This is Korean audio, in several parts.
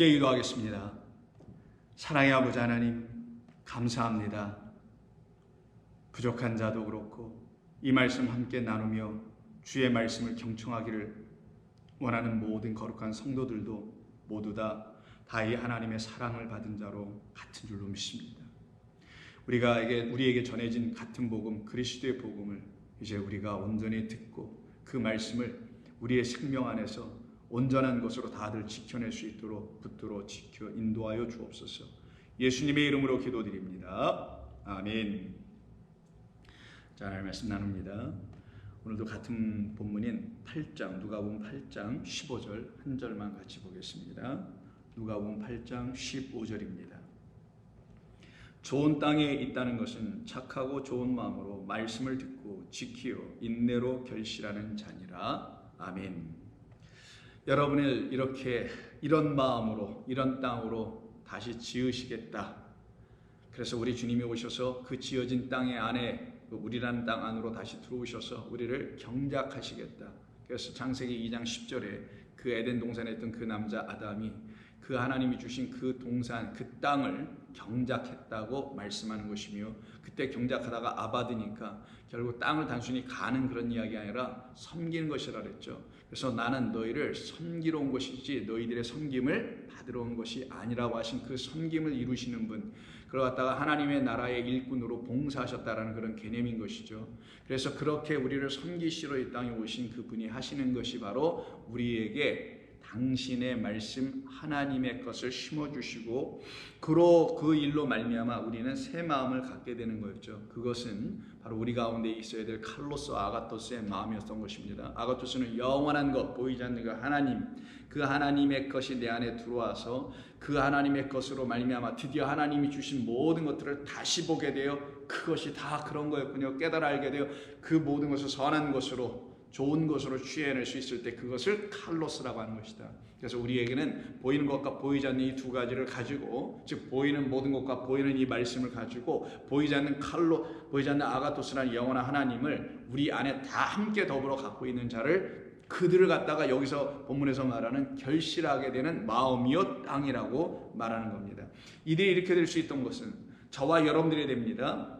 함께 기도하겠습니다. 사랑의 아버지 하나님, 감사합니다. 부족한 자도 그렇고 이 말씀 함께 나누며 주의 말씀을 경청하기를 원하는 모든 거룩한 성도들도 모두 다 이 하나님의 사랑을 받은 자로 같은 줄로 믿습니다. 우리에게 전해진 같은 복음, 그리스도의 복음을 이제 우리가 온전히 듣고 그 말씀을 우리의 생명 안에서 온전한 것으로 다들 지켜낼 수 있도록 붙들어 지켜 인도하여 주옵소서. 예수님의 이름으로 기도드립니다. 아멘. 자, 오늘 말씀 나눕니다. 오늘도 같은 본문인 8장, 누가복음 8장 15절 한 절만 같이 보겠습니다. 누가복음 8장 15절입니다. 좋은 땅에 있다는 것은 착하고 좋은 마음으로 말씀을 듣고 지키어 인내로 결실하는 자니라. 아멘. 여러분을 이런 마음으로 이런 땅으로 다시 지으시겠다. 그래서 우리 주님이 오셔서 그 지어진 땅의 안에 우리라는 땅 안으로 다시 들어오셔서 우리를 경작하시겠다. 그래서 창세기 2장 10절에 그 에덴 동산에 있던 그 남자 아담이 그 하나님이 주신 그 동산, 그 땅을 경작했다고 말씀하는 것이며, 그때 경작하다가 아바드니까 결국 땅을 단순히 가는 그런 이야기가 아니라 섬기는 것이라 그랬죠. 그래서 나는 너희를 섬기러 온 것이지 너희들의 섬김을 받으러 온 것이 아니라고 하신 그 섬김을 이루시는 분, 그걸 갖다가 하나님의 나라의 일꾼으로 봉사하셨다라는 그런 개념인 것이죠. 그래서 그렇게 우리를 섬기시러 이 땅에 오신 그분이 하시는 것이 바로 우리에게 당신의 말씀 하나님의 것을 심어주시고 그 일로 말미암아 우리는 새 마음을 갖게 되는 거였죠. 그것은 바로 우리 가운데 있어야 될 칼로스 아가토스의 마음이었던 것입니다. 아가토스는 영원한 것, 보이지 않는 그 하나님, 그 하나님의 것이 내 안에 들어와서 그 하나님의 것으로 말미암아 드디어 하나님이 주신 모든 것들을 다시 보게 되어 그것이 다 그런 거였군요. 깨달아 알게 되어 그 모든 것을 선한 것으로 좋은 것으로 취해낼 수 있을 때 그것을 칼로스라고 하는 것이다. 그래서 우리에게는 보이는 것과 보이지 않는 이 두 가지를 가지고, 즉 보이는 모든 것과 보이는 이 말씀을 가지고 보이지 않는 보이지 않는 아가토스라는 영원한 하나님을 우리 안에 다 함께 더불어 갖고 있는 자를, 그들을 갖다가 여기서 본문에서 말하는 결실하게 되는 마음이요 땅이라고 말하는 겁니다. 이들이 이렇게 될 수 있던 것은 저와 여러분들이 됩니다.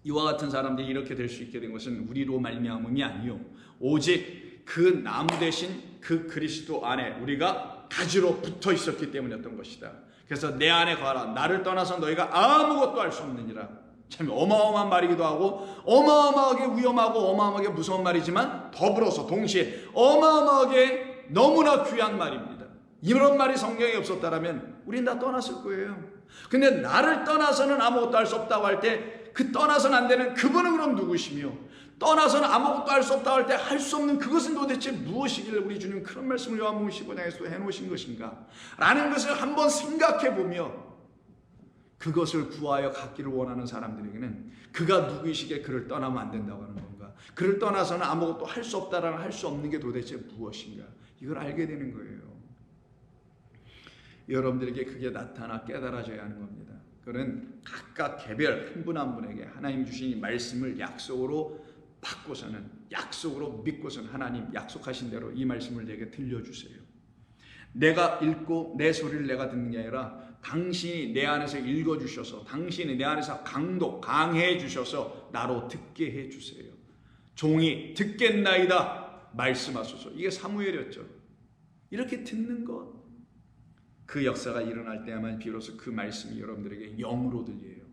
이와 같은 사람들이 이렇게 될 수 있게 된 것은 우리로 말미암음이 아니요, 오직 그 나무 대신 그 그리스도 안에 우리가 가지로 붙어 있었기 때문이었던 것이다. 그래서 내 안에 거하라. 나를 떠나서 너희가 아무것도 할 수 없느니라. 참 어마어마한 말이기도 하고 어마어마하게 위험하고 어마어마하게 무서운 말이지만 더불어서 동시에 어마어마하게 너무나 귀한 말입니다. 이런 말이 성경에 없었다면 우린 다 떠났을 거예요. 근데 나를 떠나서는 아무것도 할 수 없다고 할 때 그 떠나서는 안 되는 그분은 그럼 누구시며, 떠나서는 아무것도 할 수 없다고 할 때 할 수 없는 그것은 도대체 무엇이길래 우리 주님 그런 말씀을 요한복음 15장에서 해놓으신 것인가 라는 것을 한번 생각해 보며 그것을 구하여 갖기를 원하는 사람들에게는 그가 누구이시기에 그를 떠나면 안 된다고 하는 건가, 그를 떠나서는 아무것도 할 수 없다라는 할 수 없는 게 도대체 무엇인가, 이걸 알게 되는 거예요. 여러분들에게 그게 나타나 깨달아져야 하는 겁니다. 그는 각각 개별 한 분 한 분에게 하나님 주신 이 말씀을 약속으로 받고서는, 약속으로 믿고서는 하나님 약속하신 대로 이 말씀을 내게 들려주세요. 내가 읽고 내 소리를 내가 듣는 게 아니라 당신이 내 안에서 읽어주셔서, 당신이 내 안에서 강해 주셔서 나로 듣게 해주세요. 종이 듣겠나이다 말씀하소서. 이게 사무엘이었죠. 이렇게 듣는 것, 그 역사가 일어날 때야만 비로소 그 말씀이 여러분들에게 영으로 들려요.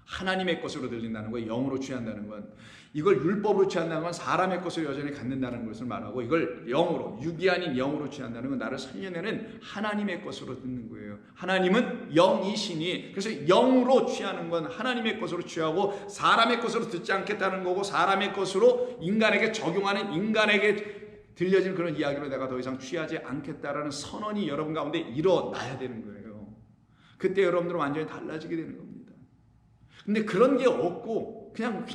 하나님의 것으로 들린다는 거예요. 영으로 취한다는 건, 이걸 율법으로 취한다는 건 사람의 것을 여전히 갖는다는 것을 말하고, 이걸 영으로, 육이 아닌 영으로 취한다는 건 나를 살려내는 하나님의 것으로 듣는 거예요. 하나님은 영이시니, 그래서 영으로 취하는 건 하나님의 것으로 취하고 사람의 것으로 듣지 않겠다는 거고, 사람의 것으로 인간에게 적용하는, 인간에게 들려진 그런 이야기로 내가 더 이상 취하지 않겠다라는 선언이 여러분 가운데 일어나야 되는 거예요. 그때 여러분들은 완전히 달라지게 되는 겁니다. 근데 그런 게 없고 그냥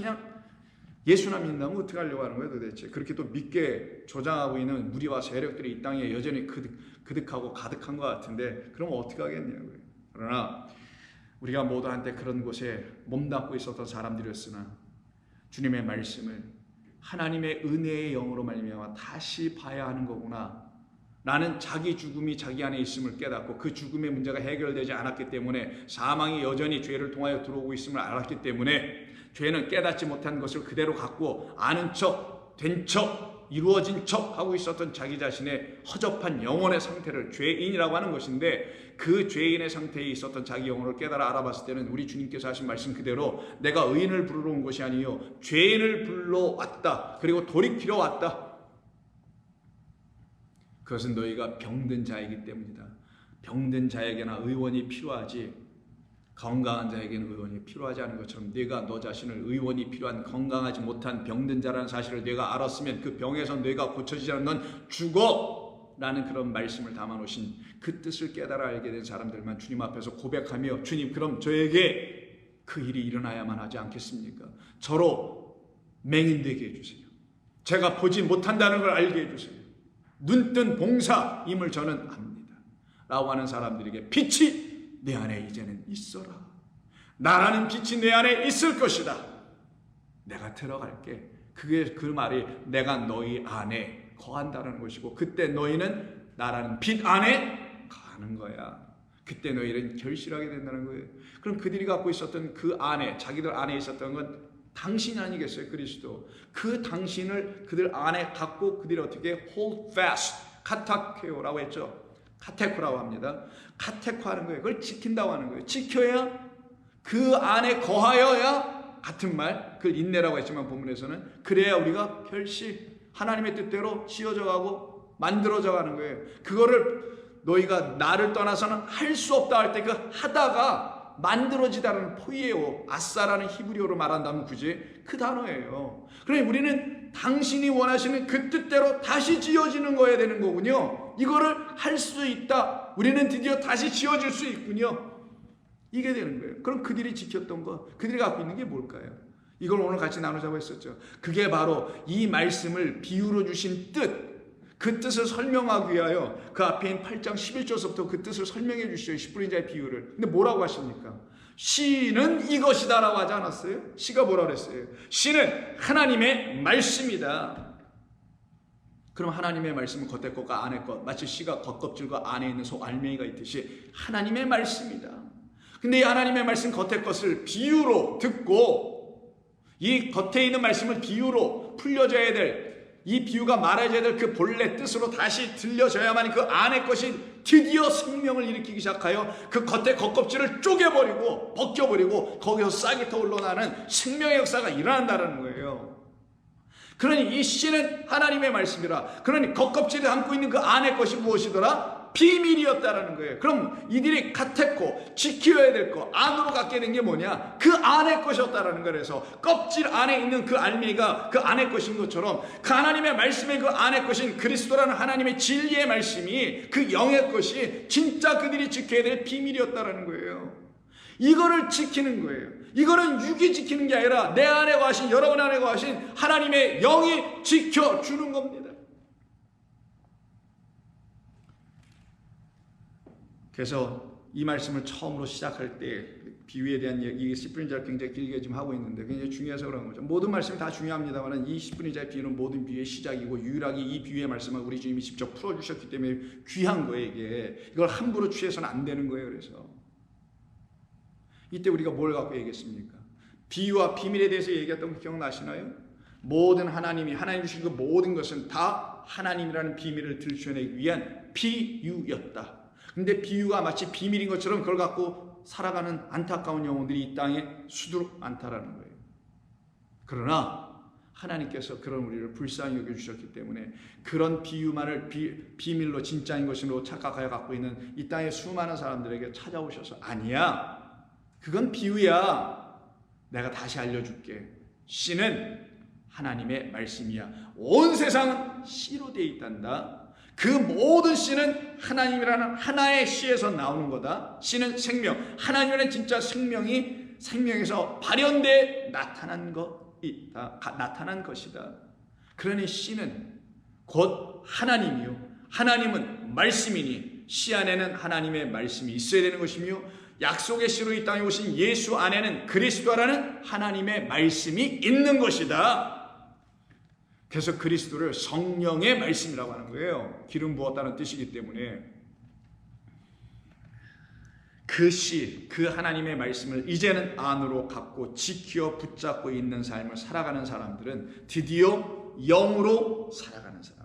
예수나 믿는다면 어떻게 하려고 하는 거예요 도대체? 그렇게 또 믿게 조장하고 있는 무리와 세력들이 이 땅에 여전히 그득하고 가득한 것 같은데 그럼 어떻게 하겠냐고요. 그러나 우리가 모두 한때 그런 곳에 몸담고 있었던 사람들이었으나 주님의 말씀을 하나님의 은혜의 영으로 말미암아 다시 봐야 하는 거구나 나는 자기 죽음이 자기 안에 있음을 깨닫고 그 죽음의 문제가 해결되지 않았기 때문에 사망이 여전히 죄를 통하여 들어오고 있음을 알았기 때문에 죄는 깨닫지 못한 것을 그대로 갖고 아는 척, 된 척, 이루어진 척 하고 있었던 자기 자신의 허접한 영혼의 상태를 죄인이라고 하는 것인데, 그 죄인의 상태에 있었던 자기 영혼을 깨달아 알아봤을 때는 우리 주님께서 하신 말씀 그대로 내가 의인을 부르러 온 것이 아니요 죄인을 불러왔다. 그리고 돌이키러 왔다. 그것은 너희가 병든 자이기 때문이다. 병든 자에게나 의원이 필요하지 건강한 자에게는 의원이 필요하지 않은 것처럼 네가 너 자신을 의원이 필요한 건강하지 못한 병든 자라는 사실을 네가 알았으면 그 병에서 네가 고쳐지지 않는 넌 죽어! 라는 그런 말씀을 담아놓으신 그 뜻을 깨달아 알게 된 사람들만 주님 앞에서 고백하며 주님 그럼 저에게 그 일이 일어나야만 하지 않겠습니까? 저로 맹인되게 해주세요. 제가 보지 못한다는 걸 알게 해주세요. 눈뜬 봉사임을 저는 압니다. 라고 하는 사람들에게 빛이 내 안에 이제는 있어라. 나라는 빛이 내 안에 있을 것이다. 내가 들어갈게. 그게 그 말이 내가 너희 안에 거한다는 것이고 그때 너희는 나라는 빛 안에 가는 거야. 그때 너희는 결실하게 된다는 거예요. 그럼 그들이 갖고 있었던 그 안에 자기들 안에 있었던 건 당신 아니겠어요? 그리스도. 그 당신을 그들 안에 갖고 그들이 어떻게 hold fast, 카타케오라고 했죠. 카테코라고 합니다. 카테코하는 거예요. 그걸 지킨다고 하는 거예요. 지켜야 그 안에 거하여야 같은 말, 그걸 인내라고 했지만 본문에서는 그래야 우리가 결실, 하나님의 뜻대로 지어져 가고 만들어져 가는 거예요. 그거를 너희가 나를 떠나서는 할 수 없다 할 때 그 하다가 만들어지다는 포이에오, 아싸라는 히브리어로 말한다면 굳이 그 단어예요. 그러니 우리는 당신이 원하시는 그 뜻대로 다시 지어지는 거야 되는 거군요. 이거를 할 수 있다. 우리는 드디어 다시 지어질 수 있군요. 이게 되는 거예요. 그럼 그들이 지켰던 거, 그들이 갖고 있는 게 뭘까요? 이걸 오늘 같이 나누자고 했었죠. 그게 바로 이 말씀을 비유로 주신 뜻, 그 뜻을 설명하기 위하여 그 앞에 있는 8장 11절서부터 그 뜻을 설명해 주시죠. 10분의 자의 비유를. 근데 뭐라고 하십니까? 시는 이것이다 라고 하지 않았어요? 시가 뭐라고 그랬어요? 시는 하나님의 말씀이다. 그럼 하나님의 말씀은 겉에 것과 안에 것, 마치 씨가 겉껍질과 안에 있는 속 알맹이가 있듯이 하나님의 말씀이다. 근데 이 하나님의 말씀 겉에 것을 비유로 듣고 이 겉에 있는 말씀을 비유로 풀려져야 될, 이 비유가 말해줘야 될 그 본래 뜻으로 다시 들려져야만 그 안에 것이 드디어 생명을 일으키기 시작하여 그 겉에 겉껍질을 쪼개버리고 벗겨버리고 거기서 싹이 터올라나는 생명의 역사가 일어난다는 거예요. 그러니 이 씨는 하나님의 말씀이라. 그러니 겉껍질에 담고 있는 그 안에 것이 무엇이더라? 비밀이었다라는 거예요. 그럼 이들이 카테코, 지켜야 될 거, 안으로 갖게 된 게 뭐냐? 그 안의 것이었다라는 거예요. 그래서 껍질 안에 있는 그 알맹이가 그 안의 것인 것처럼 그 하나님의 말씀의 그 안의 것인 그리스도라는 하나님의 진리의 말씀이 그 영의 것이 진짜 그들이 지켜야 될 비밀이었다라는 거예요. 이거를 지키는 거예요. 이거는 육이 지키는 게 아니라 내 안에 거하신, 여러분 안에 거하신 하나님의 영이 지켜주는 겁니다. 그래서 이 말씀을 처음으로 시작할 때 비유에 대한 얘기 10분의 자를 굉장히 길게 좀 하고 있는데 굉장히 중요해서 그런 거죠. 모든 말씀이 다 중요합니다만 이 10분의 자의 비유는 모든 비유의 시작이고 유일하게 이 비유의 말씀을 우리 주님이 직접 풀어주셨기 때문에 귀한 거예요. 이걸 함부로 취해서는 안 되는 거예요. 그래서 이때 우리가 뭘 갖고 얘기했습니까? 비유와 비밀에 대해서 얘기했던 거 기억나시나요? 모든 하나님 주신 그 모든 것은 다 하나님이라는 비밀을 들춰내기 위한 비유였다. 근데 비유가 마치 비밀인 것처럼 그걸 갖고 살아가는 안타까운 영혼들이 이 땅에 수두룩 많다라는 거예요. 그러나 하나님께서 그런 우리를 불쌍히 여겨주셨기 때문에 그런 비유만을 비밀로 진짜인 것으로 착각하여 갖고 있는 이 땅의 수많은 사람들에게 찾아오셔서 아니야, 그건 비유야. 내가 다시 알려줄게. 씨는 하나님의 말씀이야. 온 세상은 씨로 되어 있단다. 그 모든 씨는 하나님이라는 하나의 씨에서 나오는 거다. 씨는 생명, 하나님이라는 진짜 생명이 생명에서 발현돼 나타난 것이다. 그러니 씨는 곧 하나님이요, 하나님은 말씀이니 씨 안에는 하나님의 말씀이 있어야 되는 것이며 약속의 씨로 이 땅에 오신 예수 안에는 그리스도라는 하나님의 말씀이 있는 것이다. 그래서 그리스도를 성령의 말씀이라고 하는 거예요. 기름 부었다는 뜻이기 때문에 그 하나님의 말씀을 이제는 안으로 갖고 지켜 붙잡고 있는 삶을 살아가는 사람들은 드디어 영으로 살아가는 사람들이에요.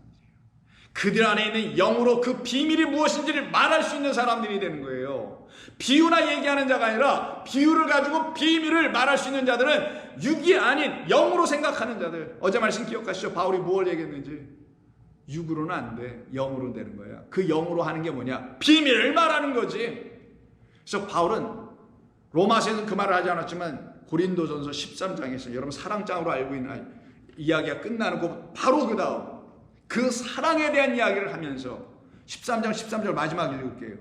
그들 안에 있는 영으로 그 비밀이 무엇인지를 말할 수 있는 사람들이 되는 거예요. 비유나 얘기하는 자가 아니라 비유를 가지고 비밀을 말할 수 있는 자들은 육이 아닌 영으로 생각하는 자들. 어제 말씀 기억하시죠? 바울이 무엇을 얘기했는지. 육으로는 안 돼. 영으로 되는 거야. 그 영으로 하는 게 뭐냐? 비밀을 말하는 거지. 그래서 바울은 로마서에서는 그 말을 하지 않았지만 고린도전서 13장에서 여러분 사랑장으로 알고 있는 이야기가 끝나는 거 바로 그 다음 그 사랑에 대한 이야기를 하면서 13장 13절 마지막 읽을게요.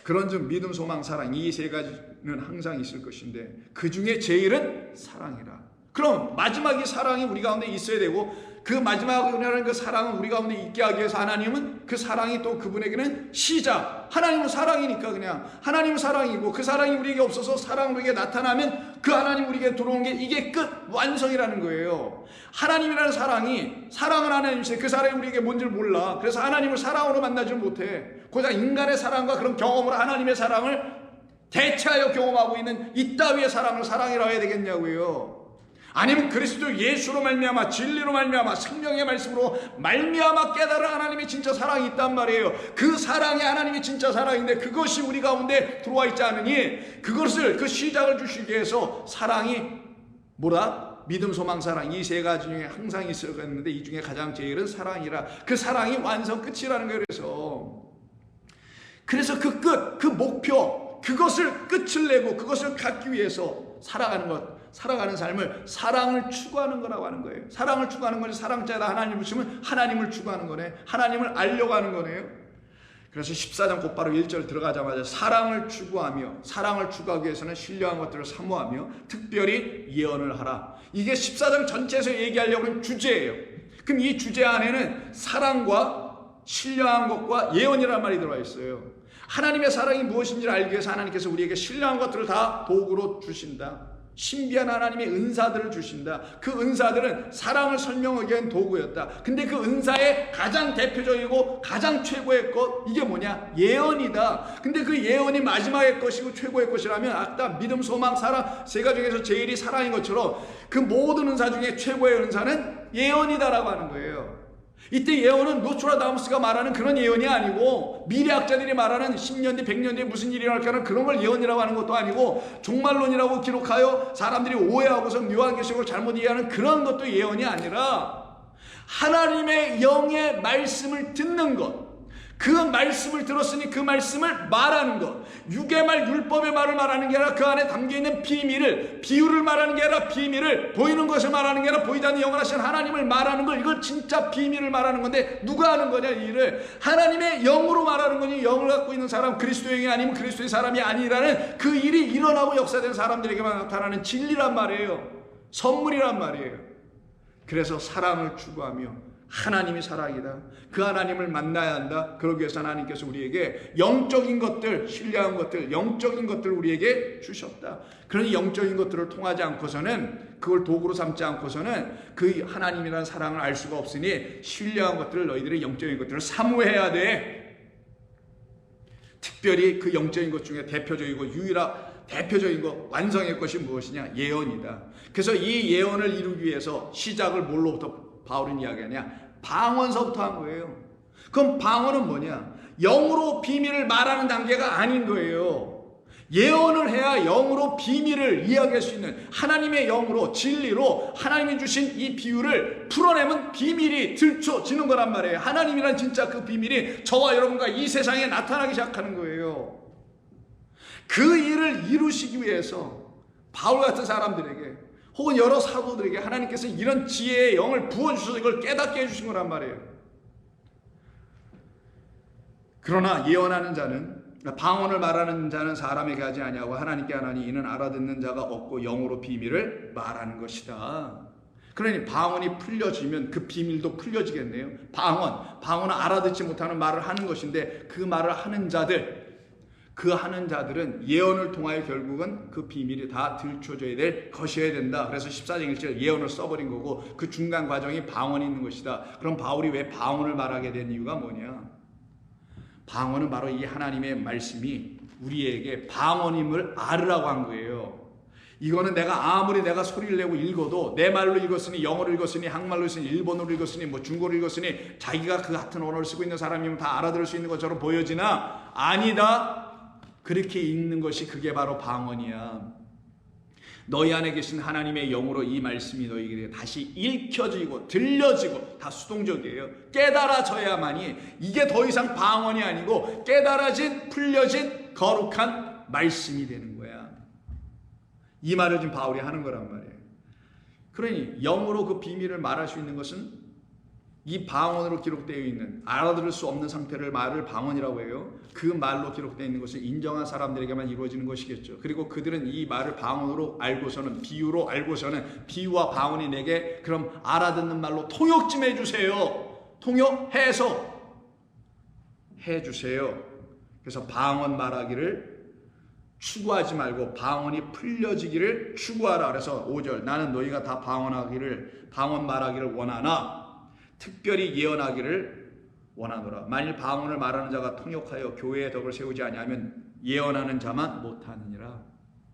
그런즉 믿음 소망 사랑 이 세 가지는 항상 있을 것인데 그 중에 제일은 사랑이라. 그럼 마지막이 사랑이 우리 가운데 있어야 되고 그 마지막이라는 그 사랑은 우리 가운데 있게 하기 위해서 하나님은 그 사랑이 또 그분에게는 시작. 하나님은 사랑이니까 그냥 하나님은 사랑이고 그 사랑이 우리에게 없어서 사랑 우리에게 나타나면 그 하나님 우리에게 들어온 게 이게 끝 완성이라는 거예요. 하나님이라는 사랑은 하나님이세요. 그 사랑이 우리에게 뭔지를 몰라. 그래서 하나님을 사랑으로 만나지 못해. 고작 인간의 사랑과 그런 경험으로 하나님의 사랑을 대체하여 경험하고 있는 이따위의 사랑을 사랑이라 해야 되겠냐고요. 아니면 그리스도 예수로 말미암아 진리로 말미암아 성령의 말씀으로 말미암아 깨달은 하나님의 진짜 사랑이 있단 말이에요. 그 사랑이 하나님의 진짜 사랑인데 그것이 우리 가운데 들어와 있지 않으니 그것을 그 시작을 주시기 위해서 사랑이 뭐라? 믿음 소망 사랑 이 세 가지 중에 항상 있었는데 이 중에 가장 제일은 사랑이라. 그 사랑이 완성 끝이라는 거예요. 그래서 그 끝, 그 목표 그것을 끝을 내고 그것을 갖기 위해서 살아가는 삶을 사랑을 추구하는 거라고 하는 거예요. 사랑을 추구하는 거니 사랑자에다 하나님을 붙이면 하나님을 추구하는 거네. 하나님을 알려고 하는 거네요. 그래서 14장 곧바로 1절 들어가자마자 사랑을 추구하며 사랑을 추구하기 위해서는 신령한 것들을 사모하며 특별히 예언을 하라. 이게 14장 전체에서 얘기하려고 하는 주제예요. 그럼 이 주제 안에는 사랑과 신령한 것과 예언이라는 말이 들어와 있어요. 하나님의 사랑이 무엇인지를 알기 위해서 하나님께서 우리에게 신령한 것들을 다 도구로 주신다. 신비한 하나님의 은사들을 주신다. 그 은사들은 사랑을 설명하기 위한 도구였다. 근데 그 은사의 가장 대표적이고 가장 최고의 것 이게 뭐냐? 예언이다. 근데 그 예언이 마지막의 것이고 최고의 것이라면 아까 믿음, 소망, 사랑 세 가지 중에서 제일이 사랑인 것처럼 그 모든 은사 중에 최고의 은사는 예언이다라고 하는 거예요. 이때 예언은 노스트라다무스가 말하는 그런 예언이 아니고 미래학자들이 말하는 10년 뒤 100년 뒤에 무슨 일이 일어날까 하는 그런 걸 예언이라고 하는 것도 아니고 종말론이라고 기록하여 사람들이 오해하고서 요한계시록을 잘못 이해하는 그런 것도 예언이 아니라 하나님의 영의 말씀을 듣는 것, 그 말씀을 들었으니 그 말씀을 말하는 것, 육의 말 율법의 말을 말하는 게 아니라 그 안에 담겨있는 비밀을, 비유를 말하는 게 아니라 비밀을, 보이는 것을 말하는 게 아니라 보이지 않는 영원하신 하나님을 말하는 걸, 이걸 진짜 비밀을 말하는 건데 누가 하는 거냐? 이 일을 하나님의 영으로 말하는 거니 영을 갖고 있는 사람, 그리스도의 영이 아니면 그리스도의 사람이 아니라는 그 일이 일어나고 역사된 사람들에게만 나타나는 진리란 말이에요. 선물이란 말이에요. 그래서 사랑을 추구하며 하나님이 사랑이다. 그 하나님을 만나야 한다. 그러기 위해서 하나님께서 우리에게 영적인 것들, 신뢰한 것들, 영적인 것들을 우리에게 주셨다. 그러니 영적인 것들을 통하지 않고서는 그걸 도구로 삼지 않고서는 그 하나님이라는 사랑을 알 수가 없으니 신뢰한 것들을 너희들의 영적인 것들을 사모해야 돼. 특별히 그 영적인 것 중에 대표적이고 대표적인 것, 완성의 것이 무엇이냐? 예언이다. 그래서 이 예언을 이루기 위해서 시작을 뭘로부터 바울은 이야기하냐? 방언서부터 한 거예요. 그럼 방언은 뭐냐? 영으로 비밀을 말하는 단계가 아닌 거예요. 예언을 해야 영으로 비밀을 이야기할 수 있는 하나님의 영으로 진리로 하나님이 주신 이 비유를 풀어내면 비밀이 들춰지는 거란 말이에요. 하나님이란 진짜 그 비밀이 저와 여러분과 이 세상에 나타나기 시작하는 거예요. 그 일을 이루시기 위해서 바울 같은 사람들에게 혹은 여러 사도들에게 하나님께서 이런 지혜의 영을 부어주셔서 이걸 깨닫게 해주신 거란 말이에요. 그러나 예언하는 자는, 방언을 말하는 자는 사람에게 하지 아니하고 하나님께 하나니 이는 알아듣는 자가 없고 영으로 비밀을 말하는 것이다. 그러니 방언이 풀려지면 그 비밀도 풀려지겠네요. 방언은 알아듣지 못하는 말을 하는 것인데 그 말을 하는 자들, 그 하는 자들은 예언을 통하여 결국은 그 비밀이 다 들춰져야 될 것이어야 된다. 그래서 14장 1절 예언을 써버린 거고 그 중간 과정이 방언이 있는 것이다. 그럼 바울이 왜 방언을 말하게 된 이유가 뭐냐? 방언은 바로 이 하나님의 말씀이 우리에게 방언임을 알으라고 한 거예요. 이거는 아무리 내가 소리를 내고 읽어도 내 말로 읽었으니, 영어로 읽었으니, 한국말로 읽었으니, 일본어로 읽었으니, 뭐 중국어로 읽었으니 자기가 그 같은 언어를 쓰고 있는 사람이면 다 알아들을 수 있는 것처럼 보여지나 아니다. 그렇게 읽는 것이 그게 바로 방언이야. 너희 안에 계신 하나님의 영으로 이 말씀이 너희에게 다시 읽혀지고 들려지고, 다 수동적이에요. 깨달아져야만이 이게 더 이상 방언이 아니고 깨달아진, 풀려진 거룩한 말씀이 되는 거야. 이 말을 지금 바울이 하는 거란 말이에요. 그러니 영으로 그 비밀을 말할 수 있는 것은 이 방언으로 기록되어 있는, 알아들을 수 없는 상태를 말을 방언이라고 해요. 그 말로 기록되어 있는 것은 인정한 사람들에게만 이루어지는 것이겠죠. 그리고 그들은 이 말을 방언으로 알고서는, 비유로 알고서는, 비유와 방언이 내게 그럼 알아듣는 말로 통역 좀 해주세요. 통역해서 해주세요. 그래서 방언 말하기를 추구하지 말고 방언이 풀려지기를 추구하라. 그래서 5절 나는 너희가 다 방언 말하기를 원하나 특별히 예언하기를 원하노라. 만일 방언을 말하는 자가 통역하여 교회의 덕을 세우지 아니하면 예언하는 자만 못하느니라.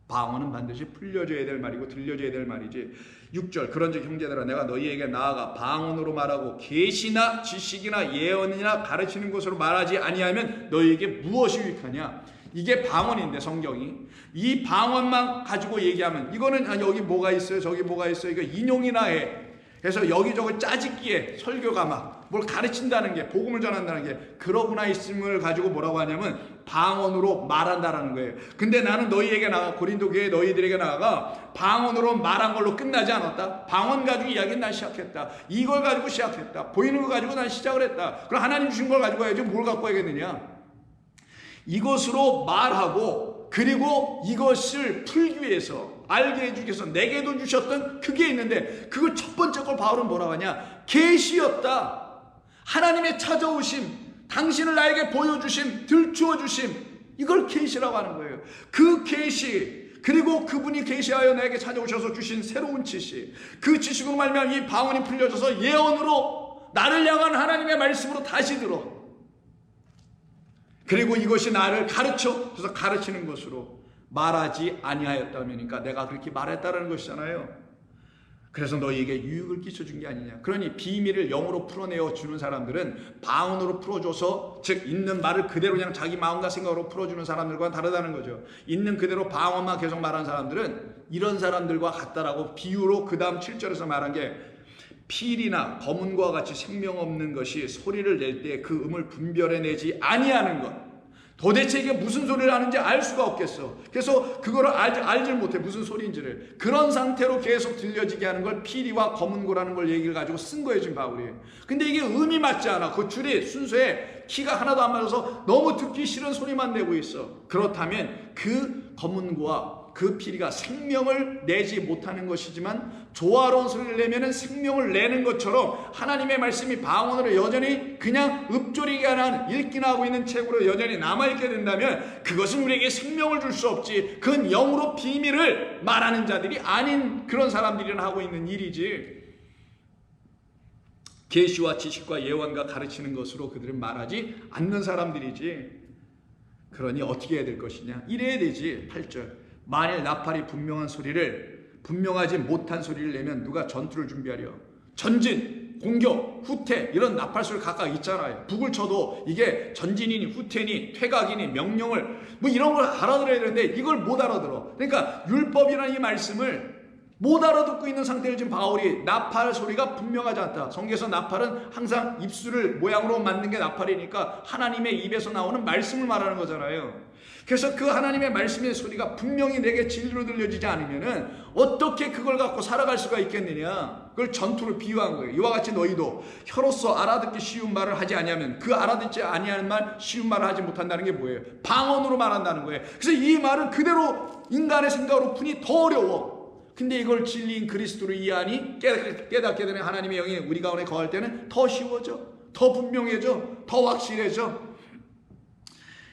방언은 반드시 풀려져야 될 말이고 들려져야 될 말이지. 6절 그런즉 형제들아 내가 너희에게 나아가 방언으로 말하고 계시나 지식이나 예언이나 가르치는 것으로 말하지 아니하면 너희에게 무엇이 유익하냐. 이게 방언인데 성경이 이 방언만 가지고 얘기하면 이거는 여기 뭐가 있어요 저기 뭐가 있어요 이거 인용이나 해. 그래서 여기저기 짜집기에 설교가 막 뭘 가르친다는 게, 복음을 전한다는 게 그러구나 있음을 가지고 뭐라고 하냐면 방언으로 말한다라는 거예요. 근데 나는 너희에게 나가, 고린도 교회 너희들에게 나아가 방언으로 말한 걸로 끝나지 않았다. 방언 가지고 이야기는 난 시작했다. 이걸 가지고 시작했다. 보이는 거 가지고 난 시작을 했다. 그럼 하나님 주신 걸 가지고 해야지 뭘 갖고 해야겠느냐. 이것으로 말하고 그리고 이것을 풀기 위해서, 알게 해주기 위해서 내게도 주셨던 그게 있는데 그걸 첫 번째 걸 바울은 뭐라고 하냐. 계시였다. 하나님의 찾아오심, 당신을 나에게 보여주심, 들추어 주심, 이걸 계시라고 하는 거예요. 그 계시, 그리고 그분이 계시하여 나에게 찾아오셔서 주신 새로운 지식, 그 지식으로 말미암아 이 방언이 풀려져서 예언으로 나를 향한 하나님의 말씀으로 다시 들어. 그리고 이것이 나를 가르쳐, 그래서 가르치는 것으로 말하지 아니하였다면니까 내가 그렇게 말했다라는 것이잖아요. 그래서 너희에게 유익을 끼쳐준 게 아니냐. 그러니 비밀을 영으로 풀어내어 주는 사람들은 방언으로 풀어줘서, 즉 있는 말을 그대로 그냥 자기 마음과 생각으로 풀어주는 사람들과는 다르다는 거죠. 있는 그대로 방언만 계속 말하는 사람들은 이런 사람들과 같다라고 비유로 그 다음 7절에서 말한 게, 필이나 검은과 같이 생명 없는 것이 소리를 낼 때 그 음을 분별해내지 아니하는 것. 도대체 이게 무슨 소리를 하는지 알 수가 없겠어. 그래서 그거를 알질 못해, 무슨 소리인지를. 그런 상태로 계속 들려지게 하는 걸 피리와 검은고라는 걸 얘기를 가지고 쓴 거예요 지금 바울이. 근데 이게 음이 맞지 않아. 그 줄이 순서에 키가 하나도 안 맞아서 너무 듣기 싫은 소리만 내고 있어. 그렇다면 그 검은고와 그 피리가 생명을 내지 못하는 것이지만 조화로운 소리를 내면은 생명을 내는 것처럼 하나님의 말씀이 방언으로 여전히 그냥 읊조리기만 읽기나 하고 있는 책으로 여전히 남아있게 된다면 그것은 우리에게 생명을 줄 수 없지. 그건 영으로 비밀을 말하는 자들이 아닌 그런 사람들이나 하고 있는 일이지. 계시와 지식과 예언과 가르치는 것으로 그들은 말하지 않는 사람들이지. 그러니 어떻게 해야 될 것이냐. 이래야 되지. 8절 만일 나팔이 분명하지 못한 소리를 내면 누가 전투를 준비하려. 전진, 공격, 후퇴 이런 나팔 소리 각각 있잖아요. 북을 쳐도 이게 전진이니 후퇴니 퇴각이니 명령을 뭐 이런 걸 알아들어야 되는데 이걸 못 알아들어. 그러니까 율법이라는 이 말씀을 못 알아듣고 있는 상태를 지금 바울이, 나팔 소리가 분명하지 않다. 성경에서 나팔은 항상 입술을 모양으로 만든 게 나팔이니까 하나님의 입에서 나오는 말씀을 말하는 거잖아요. 그래서 그 하나님의 말씀의 소리가 분명히 내게 진리로 들려지지 않으면은 어떻게 그걸 갖고 살아갈 수가 있겠느냐. 그걸 전투를 비유한 거예요. 이와 같이 너희도 혀로서 알아듣기 쉬운 말을 하지 아니하면, 그 알아듣지 아니하는 말, 쉬운 말을 하지 못한다는 게 뭐예요? 방언으로 말한다는 거예요. 그래서 이 말은 그대로 인간의 생각으로 푸니 더 어려워. 근데 이걸 진리인 그리스도로 이해하니 깨닫게 되는 하나님의 영이 우리 가운데 거할 때는 더 쉬워져, 더 분명해져, 더 확실해져.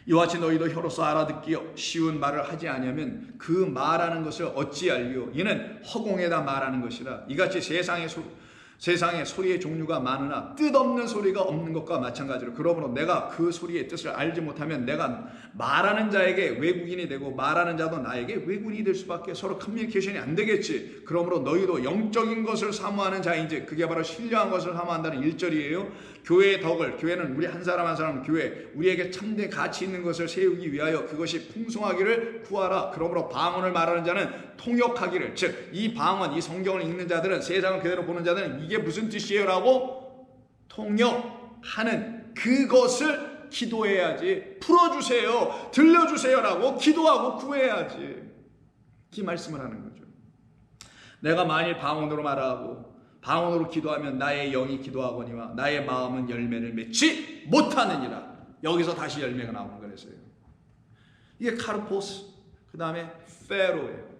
이와 같이 너희도 혀로서 알아듣기 쉬운 말을 하지 아니하면 그 말하는 것을 어찌 알리오? 이는 허공에다 말하는 것이라. 이같이 세상에 소리의 종류가 많으나 뜻없는 소리가 없는 것과 마찬가지로 그러므로 내가 그 소리의 뜻을 알지 못하면 내가 말하는 자에게 외국인이 되고 말하는 자도 나에게 외국인이 될 수밖에 서로 커뮤니케이션이 안 되겠지. 그러므로 너희도 영적인 것을 사모하는 자인지 그게 바로 신령한 것을 사모한다는 1절이에요. 교회의 덕을, 교회는 우리 한 사람 한 사람 교회, 우리에게 참된 가치 있는 것을 세우기 위하여 그것이 풍성하기를 구하라. 그러므로 방언을 말하는 자는 통역하기를, 즉 이 방언, 이 성경을 읽는 자들은, 세상을 그대로 보는 자들은 이게 무슨 뜻이에요? 라고 통역하는 그것을 기도해야지. 풀어주세요, 들려주세요 라고 기도하고 구해야지. 이 말씀을 하는 거죠. 내가 만일 방언으로 말하고 방언으로 기도하면 나의 영이 기도하거니와 나의 마음은 열매를 맺지 못하느니라. 여기서 다시 열매가 나오는 거랬어요. 이게 카르포스, 그 다음에 페로예요.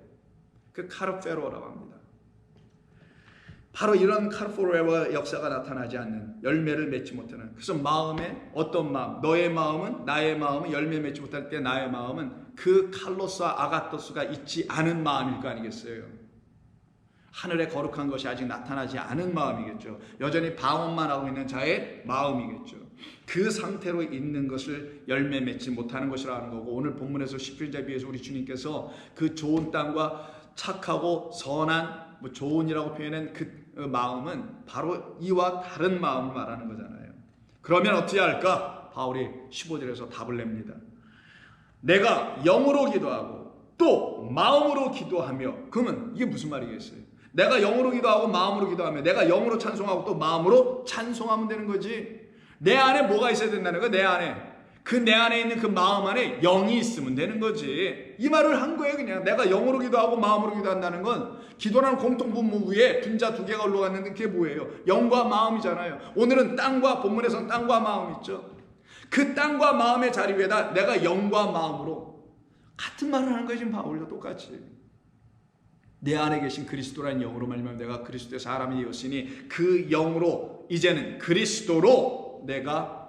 그 카르페로라고 합니다. 바로 이런 카르페로의 역사가 나타나지 않는, 열매를 맺지 못하는, 그래서 마음에 어떤 마음, 너의 마음은, 나의 마음은 열매 맺지 못할 때 나의 마음은 그 칼로스와 아가토스가 있지 않은 마음일 거 아니겠어요? 하늘의 거룩한 것이 아직 나타나지 않은 마음이겠죠. 여전히 방언만 하고 있는 자의 마음이겠죠. 그 상태로 있는 것을 열매 맺지 못하는 것이라는 거고, 오늘 본문에서 십일자에 비해서 우리 주님께서 그 좋은 땅과 착하고 선한, 좋은이라고 표현한 그 마음은 바로 이와 다른 마음을 말하는 거잖아요. 그러면 어떻게 할까? 바울이 15절에서 답을 냅니다. 내가 영으로 기도하고 또 마음으로 기도하며, 그러면 이게 무슨 말이겠어요? 내가 영으로 기도하고 마음으로 기도하며, 내가 영으로 찬송하고 또 마음으로 찬송하면 되는 거지. 내 안에 뭐가 있어야 된다는 거야? 내 안에, 내 안에 있는 그 마음 안에 영이 있으면 되는 거지. 이 말을 한 거예요. 그냥 내가 영으로 기도하고 마음으로 기도한다는 건, 기도라는 공통분모 위에 분자 두 개가 올라갔는데 그게 뭐예요? 영과 마음이잖아요. 오늘은 땅과, 본문에서는 땅과 마음 있죠. 그 땅과 마음의 자리 위에다 내가 영과 마음으로, 같은 말을 하는 거예요. 지금 바울도 똑같이. 내 안에 계신 그리스도라는 영으로 말미암아 내가 그리스도의 사람이 되었으니 그 영으로, 이제는 그리스도로 내가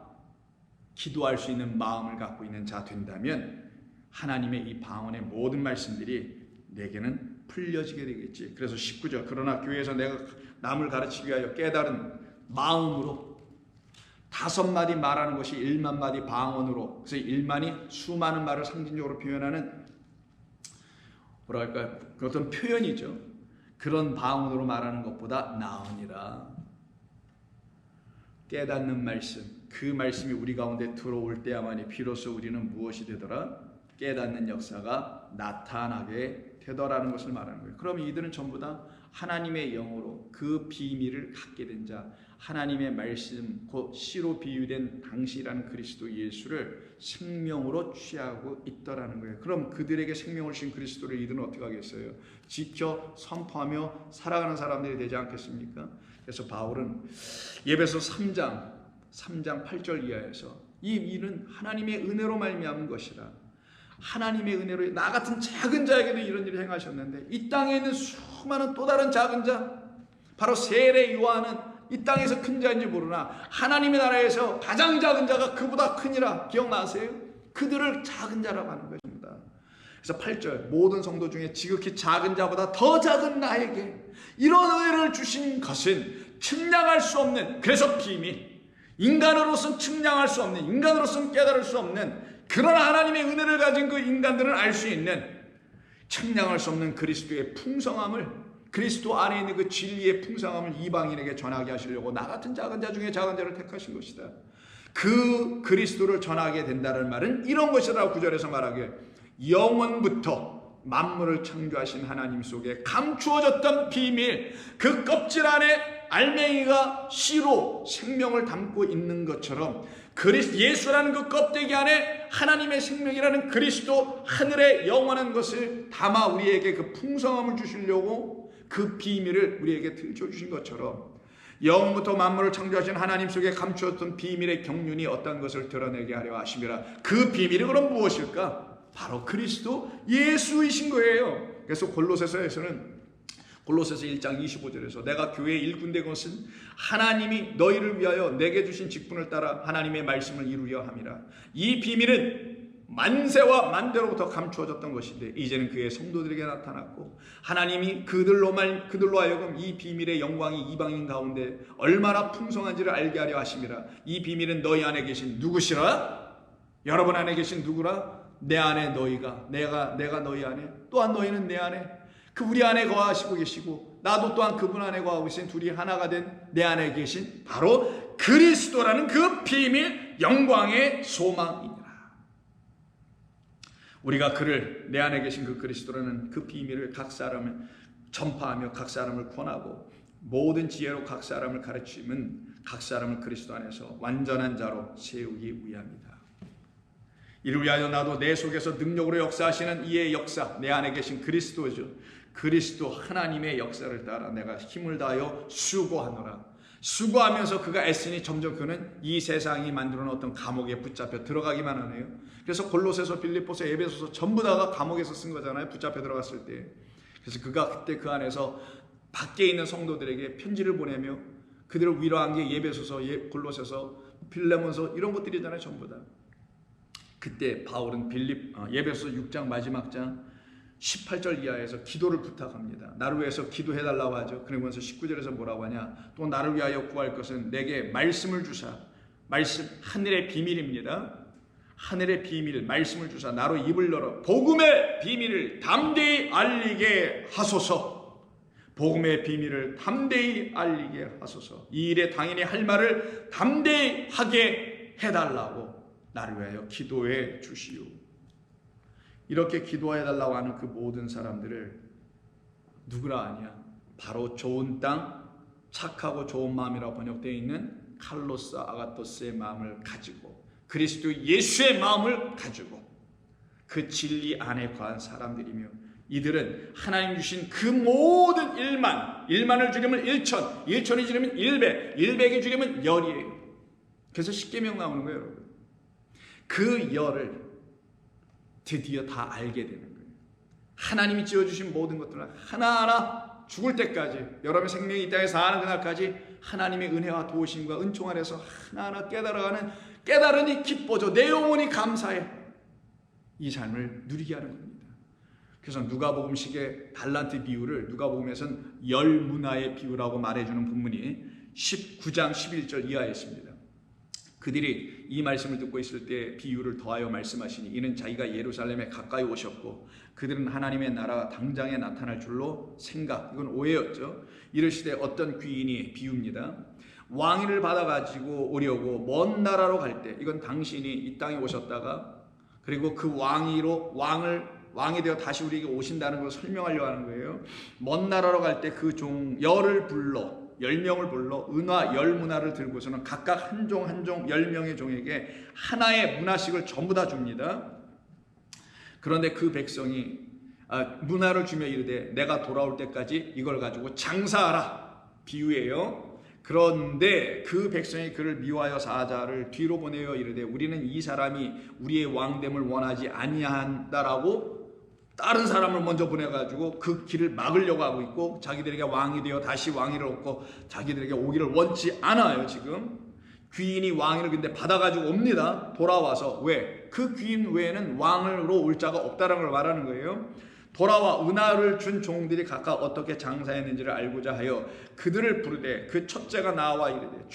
기도할 수 있는 마음을 갖고 있는 자 된다면 하나님의 이 방언의 모든 말씀들이 내게는 풀려지게 되겠지. 그래서 19절, 그러나 교회에서 내가 남을 가르치기 위하여 깨달은 마음으로 5마디 말하는 것이 1만 마디 방언으로, 그래서 1만이 수많은 말을 상징적으로 표현하는, 뭐랄까, 그 어떤 표현이죠. 그런 방언으로 말하는 것보다 나으니라. 깨닫는 말씀, 그 말씀이 우리 가운데 들어올 때야만이 비로소 우리는 무엇이 되더라? 깨닫는 역사가 나타나게 되더라는 것을 말하는 거예요. 그러면 이들은 전부 다 하나님의 영으로 그 비밀을 갖게 된 자, 하나님의 말씀, 곧 씨로 비유된 당시라는 그리스도 예수를 생명으로 취하고 있더라는 거예요. 그럼 그들에게 생명을 주신 그리스도를 이들은 어떻게 하겠어요? 지켜 선포하며 살아가는 사람들이 되지 않겠습니까? 그래서 바울은 에베소 3장 8절 이하에서 이 일은 하나님의 은혜로 말미암은 것이라. 하나님의 은혜로 나 같은 작은 자에게도 이런 일을 행하셨는데, 이 땅에 있는 수많은 또 다른 작은 자, 바로 세례 요한은 이 땅에서 큰 자인지 모르나 하나님의 나라에서 가장 작은 자가 그보다 크니라. 기억나세요? 그들을 작은 자라고 하는 것입니다. 그래서 8절, 모든 성도 중에 지극히 작은 자보다 더 작은 나에게 이런 은혜를 주신 것은 측량할 수 없는, 그래서 비밀, 인간으로서는 측량할 수 없는, 인간으로서는 깨달을 수 없는, 그러나 하나님의 은혜를 가진 그 인간들은 알 수 있는, 측량할 수 없는 그리스도의 풍성함을, 그리스도 안에 있는 그 진리의 풍성함을 이방인에게 전하게 하시려고 나 같은 작은 자 중에 작은 자를 택하신 것이다. 그 그리스도를 전하게 된다는 말은 이런 것이라고 9절에서 말하기에, 영원부터 만물을 창조하신 하나님 속에 감추어졌던 비밀, 그 껍질 안에 알맹이가 씨로 생명을 담고 있는 것처럼 예수라는 그 껍데기 안에 하나님의 생명이라는 그리스도, 하늘의 영원한 것을 담아 우리에게 그 풍성함을 주시려고 그 비밀을 우리에게 들춰주신 것처럼, 영부터 만물을 창조하신 하나님 속에 감추었던 비밀의 경륜이 어떤 것을 드러내게 하려 하심이라. 그 비밀이 그럼 무엇일까? 바로 그리스도 예수이신 거예요. 그래서 골로새서에서는 골로새서 1장 25절에서 내가 교회의 일꾼 된 것은 하나님이 너희를 위하여 내게 주신 직분을 따라 하나님의 말씀을 이루려 함이라. 이 비밀은 만세와 만대로부터 감추어졌던 것인데 이제는 그의 성도들에게 나타났고 하나님이 그들로 하여금 이 비밀의 영광이 이방인 가운데 얼마나 풍성한지를 알게 하려 하심이라. 이 비밀은 너희 안에 계신 누구시라? 여러분 안에 계신 누구라? 내 안에 너희가, 내가 너희 안에, 또한 너희는 내 안에, 그 우리 안에 거하시고 계시고 나도 또한 그분 안에 거하고 계신 둘이 하나가 된 내 안에 계신 바로 그리스도라는 그 비밀 영광의 소망이니라. 우리가 그를, 내 안에 계신 그 그리스도라는 그 비밀을 각 사람을 전파하며 각 사람을 권하고 모든 지혜로 각 사람을 가르치면 각 사람을 그리스도 안에서 완전한 자로 세우기 위함이다. 이를 위하여 나도 내 속에서 능력으로 역사하시는 이의 역사, 내 안에 계신 그리스도죠. 그리스도 하나님의 역사를 따라 내가 힘을 다하여 수고하노라. 수고하면서 그가 애쓰니 점점 그는 이 세상이 만들어 놓은 어떤 감옥에 붙잡혀 들어가기만 하네요. 그래서 골로새서, 빌립보서, 에베소서 전부 다가 감옥에서 쓴 거잖아요. 붙잡혀 들어갔을 때. 그래서 그가 그때 그 안에서 밖에 있는 성도들에게 편지를 보내며 그들을 위로한 게 에베소서, 골로새서, 빌레몬서 이런 것들이잖아요. 전부 다. 그때 바울은 에베소서 6장 마지막 장 18절 이하에서 기도를 부탁합니다. 나를 위해서 기도해달라고 하죠. 그러면서 19절에서 뭐라고 하냐? 또 나를 위하여 구할 것은 내게 말씀을 주사. 말씀, 하늘의 비밀입니다. 하늘의 비밀, 말씀을 주사 나로 입을 열어 복음의 비밀을 담대히 알리게 하소서. 복음의 비밀을 담대히 알리게 하소서. 이 일에 당연히 할 말을 담대히 하게 해달라고 나를 위하여 기도해 주시오. 이렇게 기도해달라고 하는 그 모든 사람들을 누구라 하냐? 바로 좋은 땅, 착하고 좋은 마음이라고 번역되어 있는 칼로스 아가토스의 마음을 가지고 그리스도 예수의 마음을 가지고 그 진리 안에 거한 사람들이며 이들은 하나님 주신 그 모든 1만을 줄이면 1천, 1천이 줄이면 1백, 1백이 줄이면 열이에요. 그래서 십계명 나오는 거예요, 여러분. 그 열을 드디어 다 알게 되는 거예요. 하나님이 지어주신 모든 것들은 하나하나 죽을 때까지, 여러분의 생명이 이 땅에 사는 그날까지 하나님의 은혜와 도우심과 은총 안에서 하나하나 깨달으니 기뻐져 내 영혼이 감사해. 이 삶을 누리게 하는 겁니다. 그래서 누가복음식의 달란트 비유를 누가복음에서는 열 문화의 비유라고 말해주는 본문이 19장 11절 이하에 있습니다. 그들이 이 말씀을 듣고 있을 때 비유를 더하여 말씀하시니 이는 자기가 예루살렘에 가까이 오셨고 그들은 하나님의 나라가 당장에 나타날 줄로 생각, 이건 오해였죠. 이르시되 어떤 귀인이, 비유입니다, 왕위를 받아가지고 오려고 먼 나라로 갈 때, 이건 당신이 이 땅에 오셨다가 그리고 그 왕이 되어 다시 우리에게 오신다는 걸 설명하려고 하는 거예요. 먼 나라로 갈 때 그 종 열을 불러, 10명을 불러 은화 10문화를 들고서는 각각 한 종 10명의 종에게 하나의 문화씩을 전부 다 줍니다. 그런데 그 백성이 문화를 주며 이르되 내가 돌아올 때까지 이걸 가지고 장사하라. 비유예요. 그런데 그 백성이 그를 미워하여 사자를 뒤로 보내어 이르되 우리는 이 사람이 우리의 왕됨을 원하지 아니한다라고 다른 사람을 먼저 보내가지고 그 길을 막으려고 하고 있고 자기들에게 왕이 되어 다시 왕위를 얻고 자기들에게 오기를 원치 않아요. 지금 귀인이 왕위를 근데 받아가지고 옵니다. 돌아와서. 왜? 그 귀인 외에는 왕으로 올 자가 없다는 걸 말하는 거예요. 돌아와 은화를 준 종들이 각각 어떻게 장사했는지를 알고자 하여 그들을 부르되 그 첫째가 나와 이르되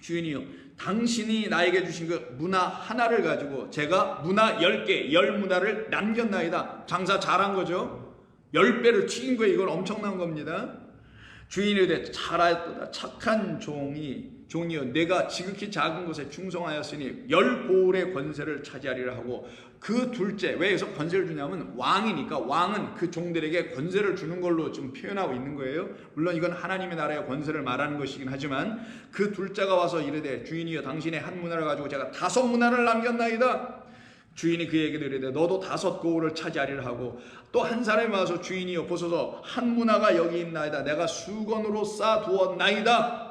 주인이여 당신이 나에게 주신 그 문화 하나를 가지고 제가 문화 10개, 10문화를 남겼나이다. 장사 잘한 거죠. 10배를 튀긴 거예요. 이건 엄청난 겁니다. 주인이 이르되 잘하였도다. 착한 종이여 내가 지극히 작은 것에 충성하였으니 10고을의 권세를 차지하리라 하고 그 둘째, 왜 여기서 권세를 주냐면 왕이니까 왕은 그 종들에게 권세를 주는 걸로 좀 표현하고 있는 거예요. 물론 이건 하나님의 나라의 권세를 말하는 것이긴 하지만 그 둘째가 와서 이르되 주인이여 당신의 한 문화를 가지고 제가 5문화를 남겼나이다. 주인이 그에게 이르되 너도 5고을을 차지하리라 하고 또 한 사람이 와서 주인이여 보소서 한 문화가 여기 있나이다. 내가 수건으로 싸두었나이다.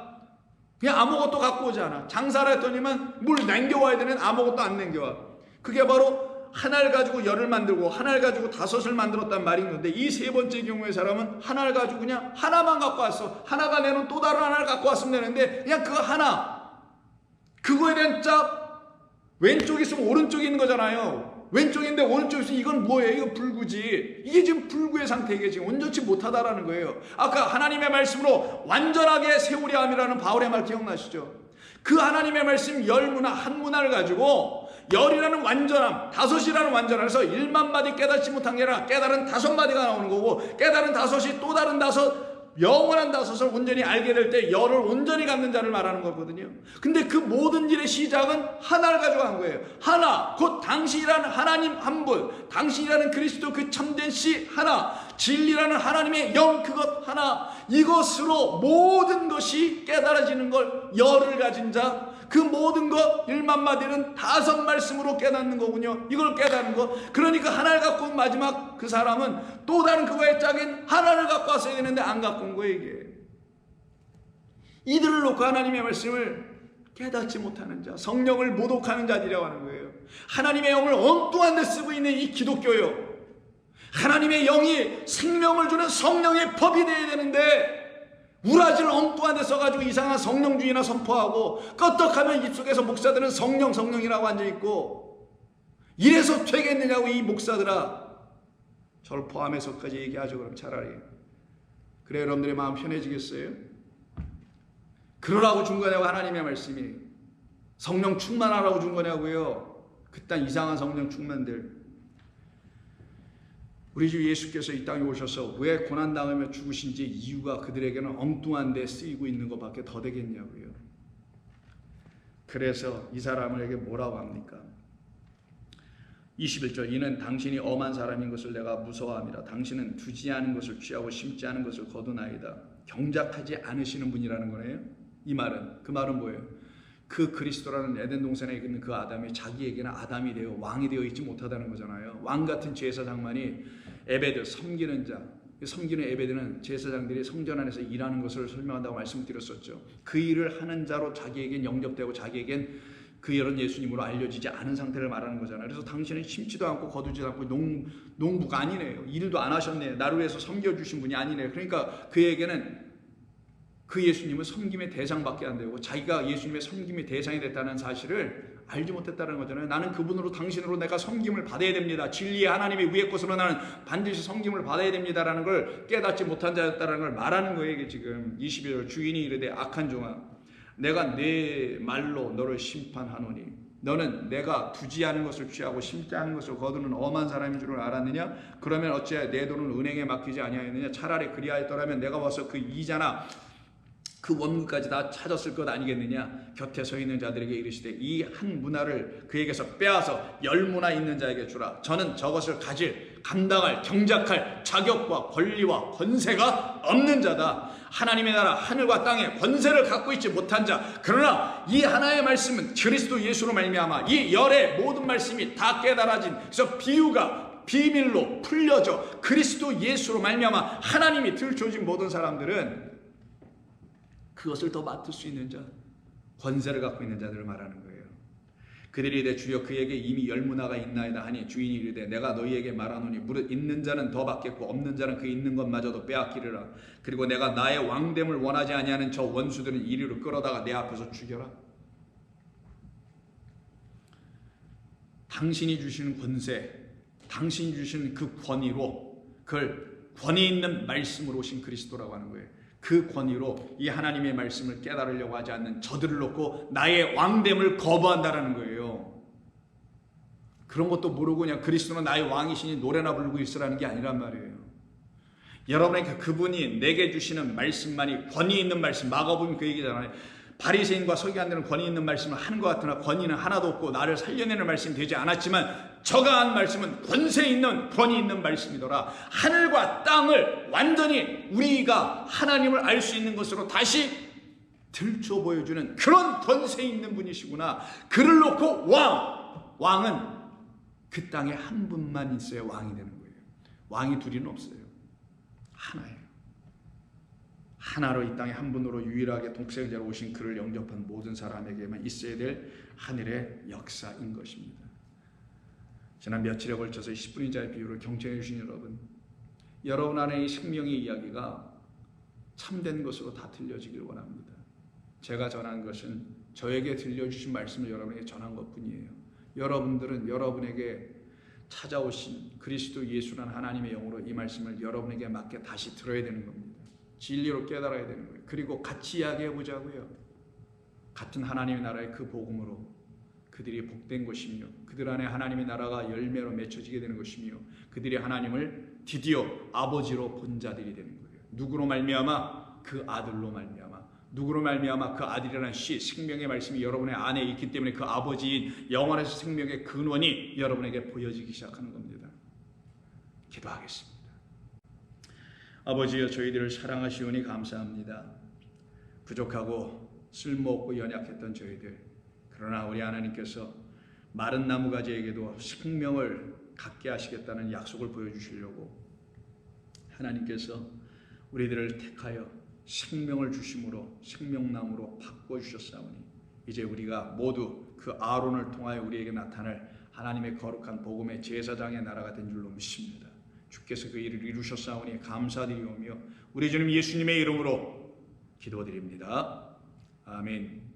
그냥 아무것도 갖고 오지 않아. 장사를 했더니만 뭘 남겨와야 되는 아무것도 안 남겨와. 그게 바로 하나를 가지고 열을 만들고 하나를 가지고 다섯을 만들었단 말인 건데, 이 세 번째 경우의 사람은 하나를 가지고 그냥 하나만 갖고 왔어. 하나가 내는 또 다른 하나를 갖고 왔으면 되는데, 그냥 그 하나, 그거에 대한 짝, 왼쪽에 있으면 오른쪽에 있는 거잖아요. 왼쪽인데 오른쪽에 있으면 이건 뭐예요? 이거 불구지. 이게 지금 불구의 상태, 이게 지금 온전치 못하다라는 거예요. 아까 하나님의 말씀으로 완전하게 세우려 함이라는 바울의 말 기억나시죠? 그 하나님의 말씀 열 문화, 한 문화를 가지고 열이라는 완전함, 다섯이라는 완전함에서 1만마디 깨닫지 못한 게 아니라 깨달은 5마디가 나오는 거고, 깨달은 5이 또 다른 5, 영원한 다섯을 온전히 알게 될 때 열을 온전히 갖는 자를 말하는 거거든요. 근데 그 모든 일의 시작은 하나를 가지고 한 거예요. 하나, 곧 당신이라는 하나님 한 분, 당신이라는 그리스도 그 참된 씨 하나, 진리라는 하나님의 영 그것 하나, 이것으로 모든 것이 깨달아지는 걸 열을 가진 자, 그 모든 것 1만마디는 5 말씀으로 깨닫는 거군요. 이걸 깨닫는 거. 그러니까 하나를 갖고 온 마지막 그 사람은 또 다른 그거의 짝인 하나를 갖고 왔어야 되는데 안 갖고 온 거예요. 이게 이들을 놓고 하나님의 말씀을 깨닫지 못하는 자, 성령을 모독하는 자들이라고 하는 거예요. 하나님의 영을 엉뚱한 데 쓰고 있는 이 기독교요, 하나님의 영이 생명을 주는 성령의 법이 되어야 되는데 우라지를 엉뚱한 데 써가지고 이상한 성령주의나 선포하고, 껐떡하면 입속에서 목사들은 성령이라고 앉아있고, 이래서 되겠느냐고. 이 목사들아, 저를 포함해서까지 얘기하죠. 그럼 차라리 그래 여러분들의 마음 편해지겠어요? 그러라고 준 거냐고. 하나님의 말씀이 성령 충만하라고 준 거냐고요. 그딴 이상한 성령 충만들. 우리 주 예수께서 이 땅에 오셔서 왜 고난당하며 죽으신지 이유가 그들에게는 엉뚱한 데 쓰이고 있는 것밖에 더 되겠냐고요. 그래서 이 사람에게 뭐라고 합니까? 21절, 이는 당신이 엄한 사람인 것을 내가 무서워함이라. 당신은 두지 않은 것을 취하고 심지 않은 것을 거두나이다. 경작하지 않으시는 분이라는 거네요. 이 말은, 그 말은 뭐예요? 그 그리스도라는 에덴 동산에 있는 그 아담이 자기에게는 아담이 되어 왕이 되어 있지 못하다는 거잖아요. 왕 같은 제사장만이 에베드, 섬기는 자, 섬기는 에베드는 제사장들이 성전 안에서 일하는 것을 설명한다고 말씀드렸었죠. 그 일을 하는 자로 자기에겐 영접되고 자기에겐 그 이런 예수님으로 알려지지 않은 상태를 말하는 거잖아요. 그래서 당신은 심지도 않고 거두지도 않고 농부가 아니네요. 일도 안 하셨네요. 나를 위해서 섬겨주신 분이 아니네요. 그러니까 그에게는 그 예수님은 섬김의 대상밖에 안 되고 자기가 예수님의 섬김의 대상이 됐다는 사실을 알지 못했다는 거잖아요. 나는 그분으로, 당신으로 내가 섬김을 받아야 됩니다. 진리의 하나님의 위의 것으로 나는 반드시 섬김을 받아야 됩니다라는 걸 깨닫지 못한 자였다는 걸 말하는 거예요. 이게 지금 22절, 주인이 이르되 악한 종아, 내가 내 말로 너를 심판하노니 너는 내가 두지 않은 것을 취하고 심지 않은 것을 거두는 엄한 사람인 줄을 알았느냐? 그러면 어찌하여 내 돈을 은행에 맡기지 아니하였느냐? 차라리 그리하였더라면 내가 와서 그 이자나 그 원금까지 다 찾았을 것 아니겠느냐? 곁에 서 있는 자들에게 이르시되 이 한 문화를 그에게서 빼앗아 10문화 있는 자에게 주라. 저는 저것을 가질, 감당할, 경작할 자격과 권리와 권세가 없는 자다. 하나님의 나라 하늘과 땅에 권세를 갖고 있지 못한 자. 그러나 이 하나의 말씀은 그리스도 예수로 말미암아 이 열의 모든 말씀이 다 깨달아진, 그래서 비유가 비밀로 풀려져 그리스도 예수로 말미암아 하나님이 들춰진 모든 사람들은 그것을 더 맡을 수 있는 자, 권세를 갖고 있는 자들을 말하는 거예요. 그들이 이르되 주여 그에게 이미 10문화가 있나이다 하니 주인이 이르되 내가 너희에게 말하노니 무릇 있는 자는 더 받겠고 없는 자는 그 있는 것마저도 빼앗기리라. 그리고 내가 나의 왕됨을 원하지 아니하는 저 원수들은 이리로 끌어다가 내 앞에서 죽여라. 당신이 주시는 권세, 당신이 주시는 그 권위로, 그걸 권위 있는 말씀으로 오신 그리스도라고 하는 거예요. 그 권위로 이 하나님의 말씀을 깨달으려고 하지 않는 저들을 놓고 나의 왕됨을 거부한다라는 거예요. 그런 것도 모르고 그냥 그리스도는 나의 왕이시니 노래나 부르고 있으라는 게 아니란 말이에요. 여러분에게 그분이 내게 주시는 말씀만이 권위 있는 말씀, 마가복음 그 얘기잖아요. 바리새인과 서기관들은 권위 있는 말씀을 하는 것 같으나 권위는 하나도 없고 나를 살려내는 말씀이 되지 않았지만 저가 한 말씀은 권세 있는, 권위 있는 말씀이더라. 하늘과 땅을 완전히 우리가 하나님을 알 수 있는 것으로 다시 들춰 보여주는 그런 권세 있는 분이시구나. 그를 놓고 왕은 그 땅에 한 분만 있어야 왕이 되는 거예요. 왕이 둘이는 없어요. 하나예요. 하나로 이 땅에 한 분으로 유일하게 독생자로 오신 그를 영접한 모든 사람에게만 있어야 될 하늘의 역사인 것입니다. 지난 며칠에 걸쳐서 10분인 자의 비유를 경청해 주신 여러분 안에 이 생명의 이야기가 참된 것으로 다 들려지길 원합니다. 제가 전한 것은 저에게 들려주신 말씀을 여러분에게 전한 것뿐이에요. 여러분들은 여러분에게 찾아오신 그리스도 예수라는 하나님의 영으로 이 말씀을 여러분에게 맞게 다시 들어야 되는 겁니다. 진리로 깨달아야 되는 거예요. 그리고 같이 이야기해 보자고요. 같은 하나님의 나라의 그 복음으로 그들이 복된 것이며 그들 안에 하나님의 나라가 열매로 맺혀지게 되는 것이며 그들이 하나님을 드디어 아버지로 본 자들이 되는 거예요. 누구로 말미암아? 그 아들로 말미암아. 누구로 말미암아? 그 아들이라는 씨, 생명의 말씀이 여러분의 안에 있기 때문에 그 아버지인 영원한 생명의 근원이 여러분에게 보여지기 시작하는 겁니다. 기도하겠습니다. 아버지여, 저희들을 사랑하시오니 감사합니다. 부족하고 쓸모없고 연약했던 저희들, 그러나 우리 하나님께서 마른 나무가지에게도 생명을 갖게 하시겠다는 약속을 보여주시려고 하나님께서 우리들을 택하여 생명을 주심으로 생명나무로 바꿔주셨사오니 이제 우리가 모두 그 아론을 통하여 우리에게 나타날 하나님의 거룩한 복음의 제사장의 나라가 된 줄로 믿습니다. 주께서 그 일을 이루셨사오니 감사드리오며 우리 주님 예수님의 이름으로 기도드립니다. 아멘.